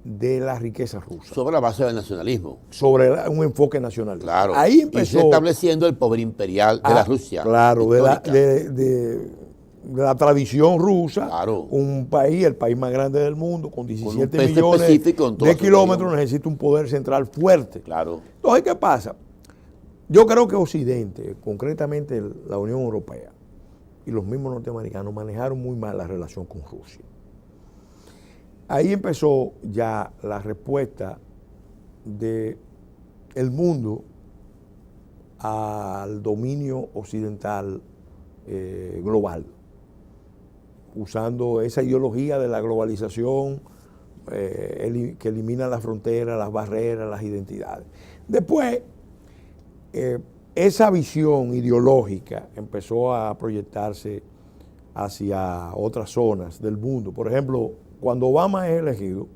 de la riqueza rusa. Sobre la base del nacionalismo. Sobre un enfoque nacional. Claro. Ahí empezó. Y se estableciendo el poder imperial de la Rusia. Claro, de la tradición rusa. Claro. Un país, el país más grande del mundo, con 17 millones de kilómetros, necesita un poder central fuerte. Claro. Entonces, ¿qué pasa? Yo creo que Occidente, concretamente la Unión Europea y los mismos norteamericanos, manejaron muy mal la relación con Rusia. Ahí empezó ya la respuesta del mundo al dominio occidental global, usando esa ideología de la globalización que elimina las fronteras, las barreras, las identidades. Después, esa visión ideológica empezó a proyectarse hacia otras zonas del mundo. Por ejemplo, cuando Obama es elegido,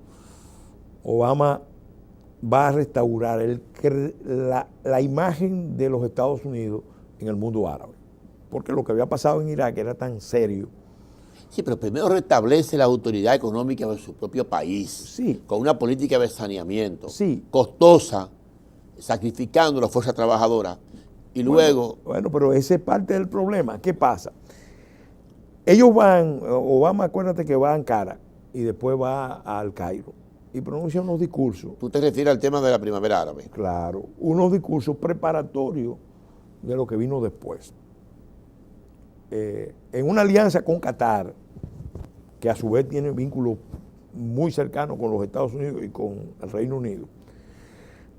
Obama va a restaurar la imagen de los Estados Unidos en el mundo árabe. Porque lo que había pasado en Irak era tan serio. Sí, pero primero restablece la autoridad económica de su propio país. Sí. Con una política de saneamiento. Sí. Costosa, sacrificando la fuerza trabajadora. Y luego... Bueno, pero ese es parte del problema. ¿Qué pasa? Ellos van, Obama, acuérdate que va a Ankara y después va al Cairo y pronuncia unos discursos. ¿Tú te refieres al tema de la primavera árabe? Claro, unos discursos preparatorios de lo que vino después. En una alianza con Qatar, que a su vez tiene vínculos muy cercanos con los Estados Unidos y con el Reino Unido,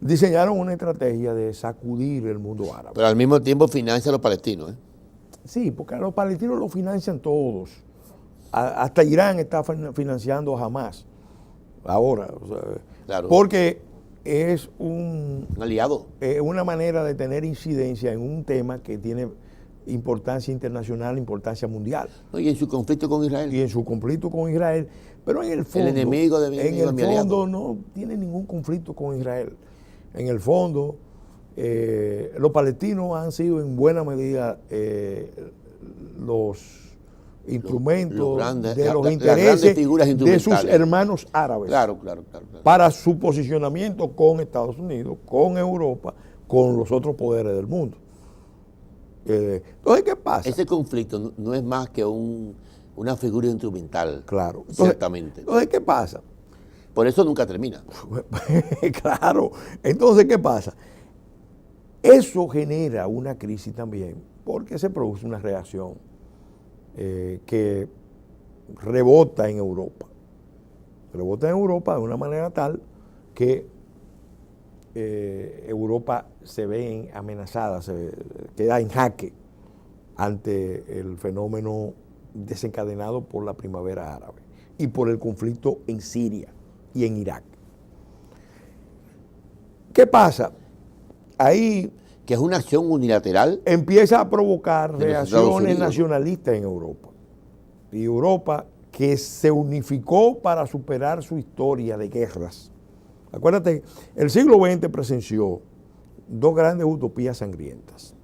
diseñaron una estrategia de sacudir el mundo árabe. Pero al mismo tiempo financia a los palestinos, ¿eh? Sí, porque a los palestinos lo financian todos. Hasta Irán está financiando a Hamas ahora. O sea, claro. Porque es un aliado. Una manera de tener incidencia en un tema que tiene importancia internacional, importancia mundial. No, y en su conflicto con Israel. Y en su conflicto con Israel. Pero en el fondo, el enemigo de mi fondo no tiene ningún conflicto con Israel. En el fondo, los palestinos han sido en buena medida los instrumentos de los intereses de sus hermanos árabes. Claro. Para su posicionamiento con Estados Unidos, con Europa, con los otros poderes del mundo. Entonces, ¿qué pasa? Ese conflicto no es más que una figura instrumental. Claro. Entonces, ciertamente. Entonces, ¿qué pasa? Por eso nunca termina. Claro. Entonces, ¿qué pasa? Eso genera una crisis también, porque se produce una reacción que rebota en Europa. Rebota en Europa de una manera tal que Europa se ve amenazada, se queda en jaque ante el fenómeno desencadenado por la primavera árabe y por el conflicto en Siria y en Irak. ¿Qué pasa? Ahí que es una acción unilateral, empieza a provocar reacciones nacionalistas en Europa. Y Europa, que se unificó para superar su historia de guerras. Acuérdate, el siglo XX presenció dos grandes utopías sangrientas.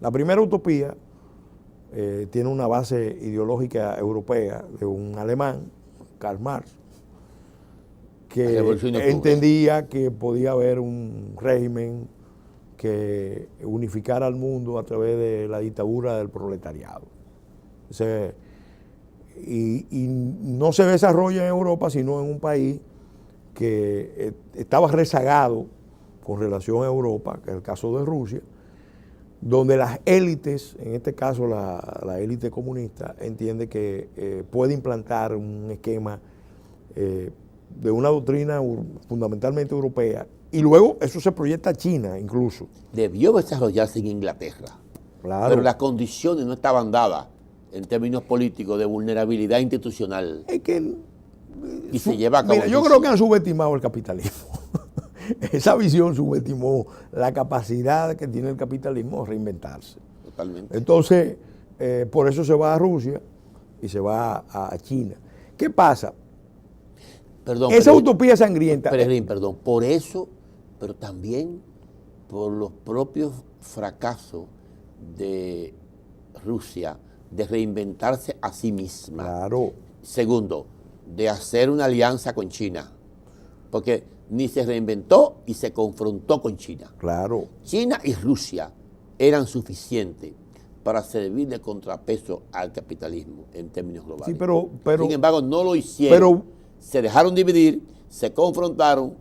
La primera utopía tiene una base ideológica europea de un alemán, Karl Marx, que entendía que podía haber un régimen que unificara al mundo a través de la dictadura del proletariado. O sea, y no se desarrolla en Europa, sino en un país que estaba rezagado con relación a Europa, que es el caso de Rusia, donde las élites, en este caso la élite comunista, entiende que puede implantar un esquema de una doctrina fundamentalmente europea, y luego eso se proyecta a China incluso. Debió desarrollarse en Inglaterra, claro, pero las condiciones no estaban dadas en términos políticos de vulnerabilidad institucional. Es que y se lleva a cabo. Mira, yo creo que han subestimado el capitalismo. Esa visión subestimó la capacidad que tiene el capitalismo de reinventarse. Totalmente. Entonces, por eso se va a Rusia y se va a China. ¿Qué pasa? Perdón, esa utopía sangrienta. Perdón, por eso, pero también por los propios fracasos de Rusia de reinventarse a sí misma. Claro. Segundo, de hacer una alianza con China, porque ni se reinventó y se confrontó con China. Claro. China y Rusia eran suficientes para servir de contrapeso al capitalismo en términos globales. Sí, pero sin embargo, no lo hicieron. Se dejaron dividir, se confrontaron,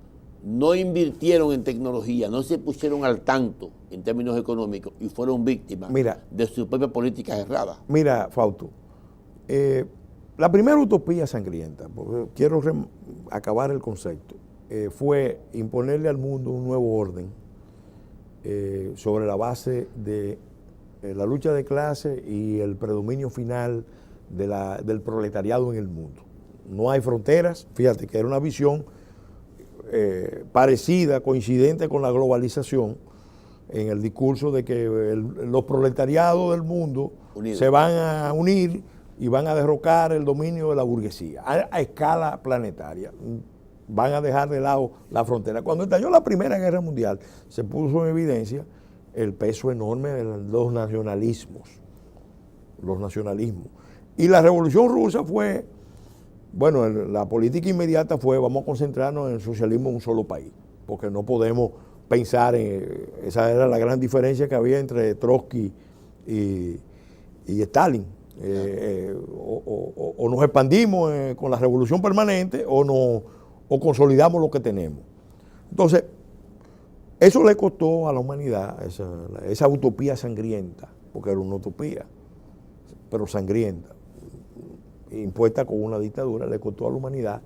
no invirtieron en tecnología, no se pusieron al tanto en términos económicos y fueron víctimas de sus propias políticas erradas. Mira, Fausto, la primera utopía sangrienta, porque quiero acabar el concepto, fue imponerle al mundo un nuevo orden sobre la base de la lucha de clase y el predominio final del proletariado en el mundo. No hay fronteras, fíjate que era una visión parecida, coincidente con la globalización, en el discurso de que los proletariados del mundo se van a unir y van a derrocar el dominio de la burguesía a escala planetaria. Van a dejar de lado la frontera. Cuando estalló la Primera Guerra Mundial, se puso en evidencia el peso enorme de los nacionalismos. Y la Revolución Rusa fue, bueno, la política inmediata fue, vamos a concentrarnos en el socialismo en un solo país, porque no podemos pensar en, esa era la gran diferencia que había entre Trotsky y Stalin. O nos expandimos con la revolución permanente o consolidamos lo que tenemos. Entonces, eso le costó a la humanidad, esa utopía sangrienta, porque era una utopía, pero sangrienta, impuesta con una dictadura, le costó a la humanidad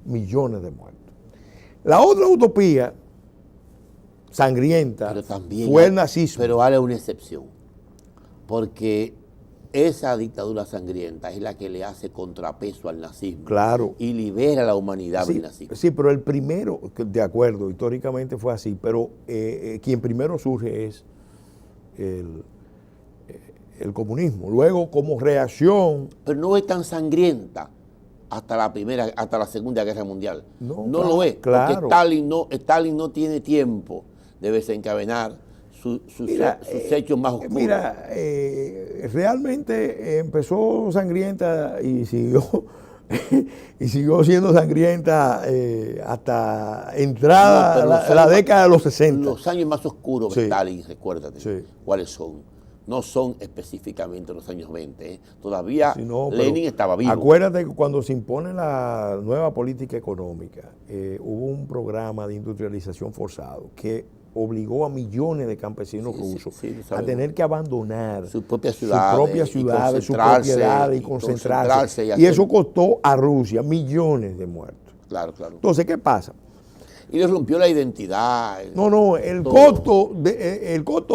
millones de muertos. La otra utopía sangrienta fue el nazismo. Pero vale una excepción, porque esa dictadura sangrienta es la que le hace contrapeso al nazismo. Claro. Y libera a la humanidad del nazismo. Sí, pero el primero, de acuerdo, históricamente fue así, pero quien primero surge es el comunismo. Luego, como reacción... Pero no es tan sangrienta hasta la Segunda Guerra Mundial. No lo es, claro. porque Stalin no tiene tiempo de desencadenar sus hechos más oscuros. Mira, realmente empezó sangrienta y siguió siendo sangrienta hasta entrada la década de los 60. Los años más oscuros de Stalin, recuérdate, sí, cuáles son. No son específicamente los años 20. Todavía Lenin estaba vivo. Acuérdate que cuando se impone la nueva política económica, hubo un programa de industrialización forzado que obligó a millones de campesinos rusos a tener que abandonar sus propias ciudades, sus propiedades y concentrarse. Y eso costó a Rusia millones de muertos. Claro, claro. Entonces, ¿qué pasa? Y les rompió la identidad. El costo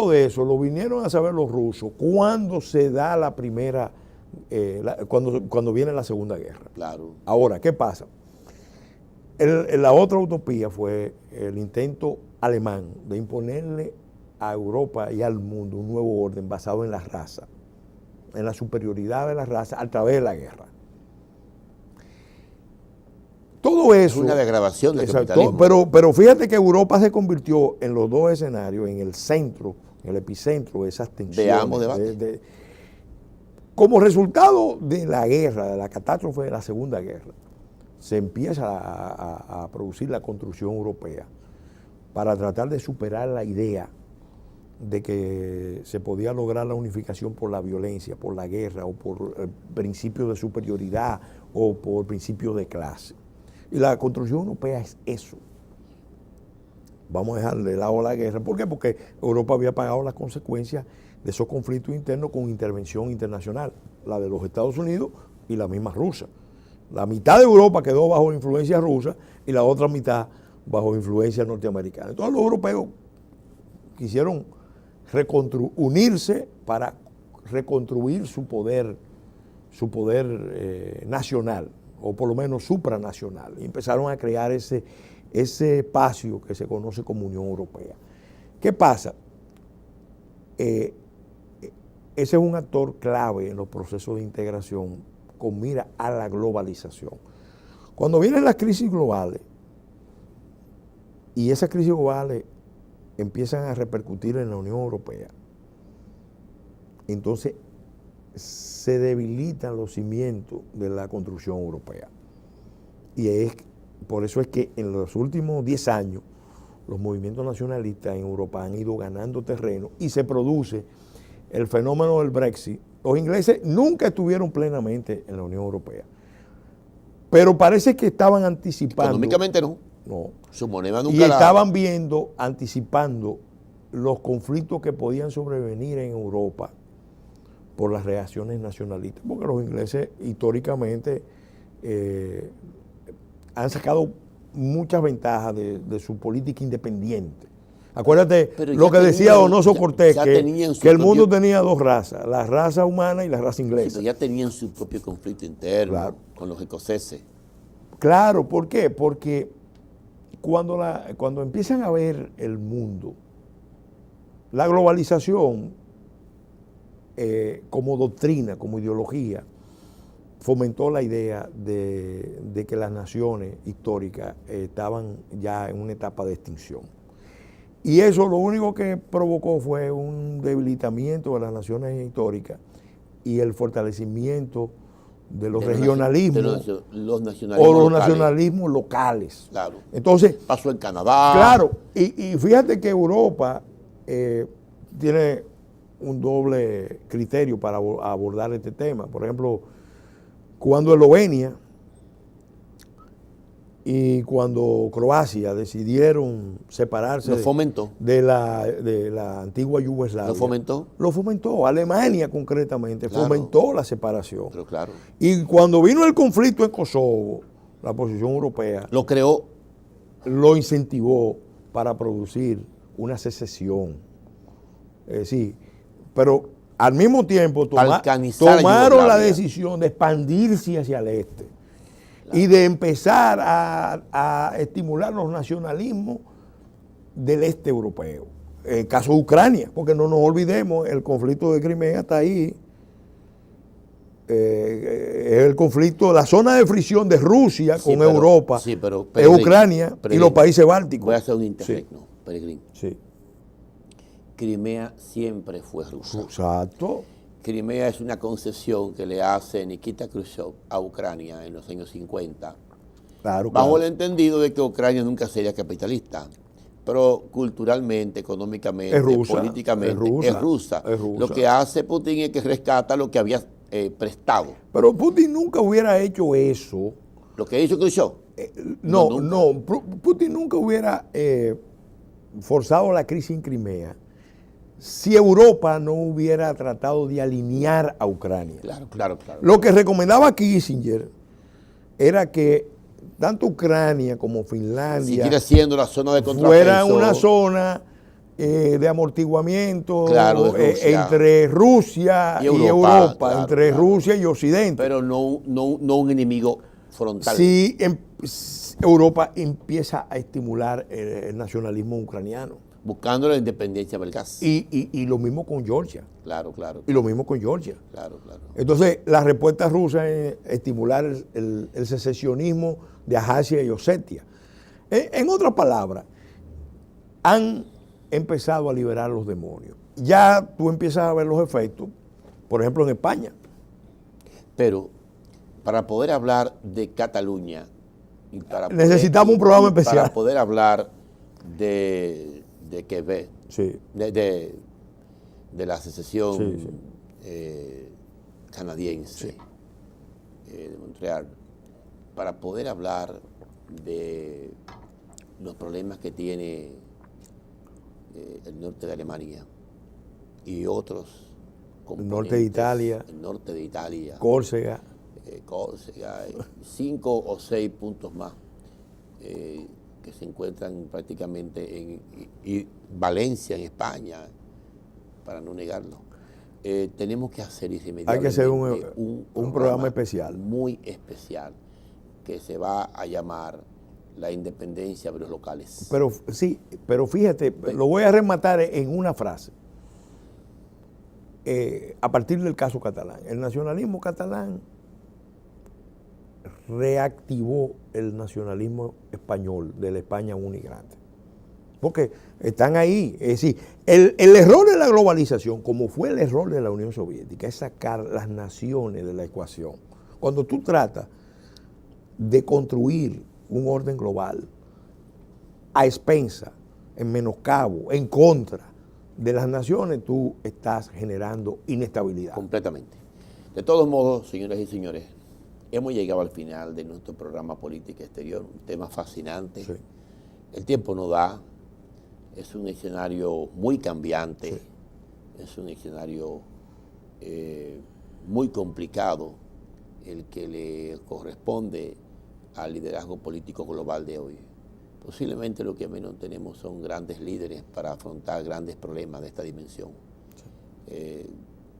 de eso lo vinieron a saber los rusos cuando se da la primera, cuando viene la Segunda Guerra. Claro. Ahora, ¿qué pasa? La otra utopía fue el intento alemán de imponerle a Europa y al mundo un nuevo orden basado en la raza, en la superioridad de la raza a través de la guerra. Todo eso. Es una degradación del capitalismo. Pero fíjate que Europa se convirtió en los dos escenarios, en el centro, en el epicentro de esas tensiones. De ambos debates. Como resultado de la guerra, de la catástrofe de la Segunda Guerra, se empieza a producir la construcción europea para tratar de superar la idea de que se podía lograr la unificación por la violencia, por la guerra, o por el principio de superioridad, o por principio de clase. Y la construcción europea es eso. Vamos a dejar de lado la guerra. ¿Por qué? Porque Europa había pagado las consecuencias de esos conflictos internos con intervención internacional, la de los Estados Unidos y la misma Rusia. La mitad de Europa quedó bajo influencia rusa y la otra mitad bajo influencia norteamericana. Entonces los europeos quisieron unirse para reconstruir su poder nacional, o por lo menos supranacional. Y empezaron a crear ese espacio que se conoce como Unión Europea. ¿Qué pasa? Ese es un actor clave en los procesos de integración con mira a la globalización. Cuando vienen las crisis globales, y esas crisis globales empiezan a repercutir en la Unión Europea, entonces se debilitan los cimientos de la construcción europea. Y por eso es que en los últimos 10 años los movimientos nacionalistas en Europa han ido ganando terreno y se produce el fenómeno del Brexit. Los ingleses nunca estuvieron plenamente en la Unión Europea, pero parece que estaban anticipando. Económicamente no. No. Su moneda nunca y estaban anticipando los conflictos que podían sobrevenir en Europa por las reacciones nacionalistas, porque los ingleses históricamente han sacado muchas ventajas de su política independiente. Acuérdate lo que decía Donoso Cortés, que el mundo tenía dos razas, la raza humana y la raza inglesa. Sí, ya tenían su propio conflicto interno con los escoceses. Claro, ¿por qué? Porque cuando empiezan a ver el mundo, la globalización como doctrina, como ideología, fomentó la idea de que las naciones históricas estaban ya en una etapa de extinción. Y eso lo único que provocó fue un debilitamiento de las naciones históricas y el fortalecimiento de los regionalismos los nacionalismos locales. Claro. Entonces, pasó en Canadá. Claro, y fíjate que Europa tiene un doble criterio para abordar este tema. Por ejemplo, cuando Eslovenia y cuando Croacia decidieron separarse de la antigua Yugoslavia. ¿Lo fomentó? Lo fomentó. Alemania concretamente fomentó la separación. Pero claro. Y cuando vino el conflicto en Kosovo, la posición europea lo creó, lo incentivó para producir una secesión. Sí, pero al mismo tiempo tomaron la decisión de expandirse hacia el este. Y de empezar a estimular los nacionalismos del este europeo. El caso de Ucrania, porque no nos olvidemos, el conflicto de Crimea está ahí. El conflicto, la zona de fricción de Rusia con Europa es Ucrania y los países bálticos. Voy a hacer un interregno, Peregrín. Sí. Crimea siempre fue rusa. Exacto. Crimea es una concesión que le hace Nikita Khrushchev a Ucrania en los años 50, Claro, bajo claro. el entendido de que Ucrania nunca sería capitalista, pero culturalmente, económicamente, Es rusa, políticamente, es rusa. Lo que hace Putin es que rescata lo que había prestado. Pero Putin nunca hubiera hecho eso. Lo que hizo Khrushchev. No, Putin nunca hubiera forzado la crisis en Crimea si Europa no hubiera tratado de alinear a Ucrania. Claro. Lo que recomendaba Kissinger era que tanto Ucrania como Finlandia Sigue siendo la zona de contrapeso. fueran una zona de amortiguamiento de Rusia. entre Rusia y Europa, claro, entre Rusia y Occidente. Pero no un enemigo frontal. Sí, Europa empieza a estimular el nacionalismo ucraniano. Buscando la independencia del gas. Y lo mismo con Georgia. Claro. Y lo mismo con Georgia. Claro. Entonces, la respuesta rusa es estimular el secesionismo de Abjasia y Osetia. En otras palabras, han empezado a liberar los demonios. Ya tú empiezas a ver los efectos, por ejemplo, en España. Pero para poder hablar de Cataluña y necesitamos un programa especial. Para poder hablar de Quebec, sí. de la secesión sí. canadiense, de Montreal, para poder hablar de los problemas que tiene el norte de Alemania y otros el norte de Italia, Córcega, 5 o 6 puntos más que se encuentran prácticamente en Valencia, en España, para no negarlo. Tenemos que hacer irremediablemente hay que hacer un programa especial, muy especial, que se va a llamar la independencia de los locales. Pero fíjate, lo voy a rematar en una frase. A partir del caso catalán, el nacionalismo catalán reactivó el nacionalismo español de la España unigrante. Porque están ahí. Es decir, el error de la globalización, como fue el error de la Unión Soviética, es sacar las naciones de la ecuación. Cuando tú tratas de construir un orden global a expensa, en menoscabo, en contra de las naciones, tú estás generando inestabilidad. Completamente. De todos modos, señoras y señores, hemos llegado al final de nuestro programa Política Exterior, un tema fascinante. Sí. El tiempo no da, es un escenario muy cambiante, sí. Es un escenario muy complicado el que le corresponde al liderazgo político global de hoy. Posiblemente lo que menos tenemos son grandes líderes para afrontar grandes problemas de esta dimensión. Sí.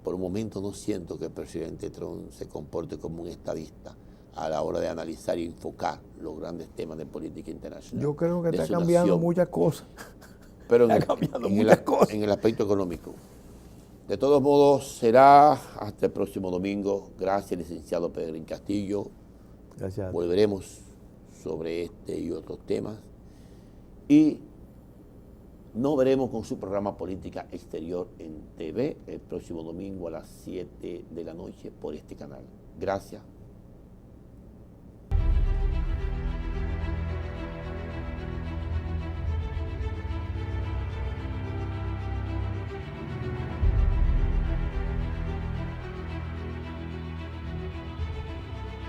Por un momento no siento que el presidente Trump se comporte como un estadista a la hora de analizar y enfocar los grandes temas de política internacional. Yo creo que está cambiando muchas cosas. Pero en el aspecto económico. De todos modos, será hasta el próximo domingo. Gracias, licenciado Pedrín Castillo. Gracias. Volveremos sobre este y otros temas. Y nos veremos con su programa Política Exterior en TV el próximo domingo a las 7 de la noche por este canal. Gracias.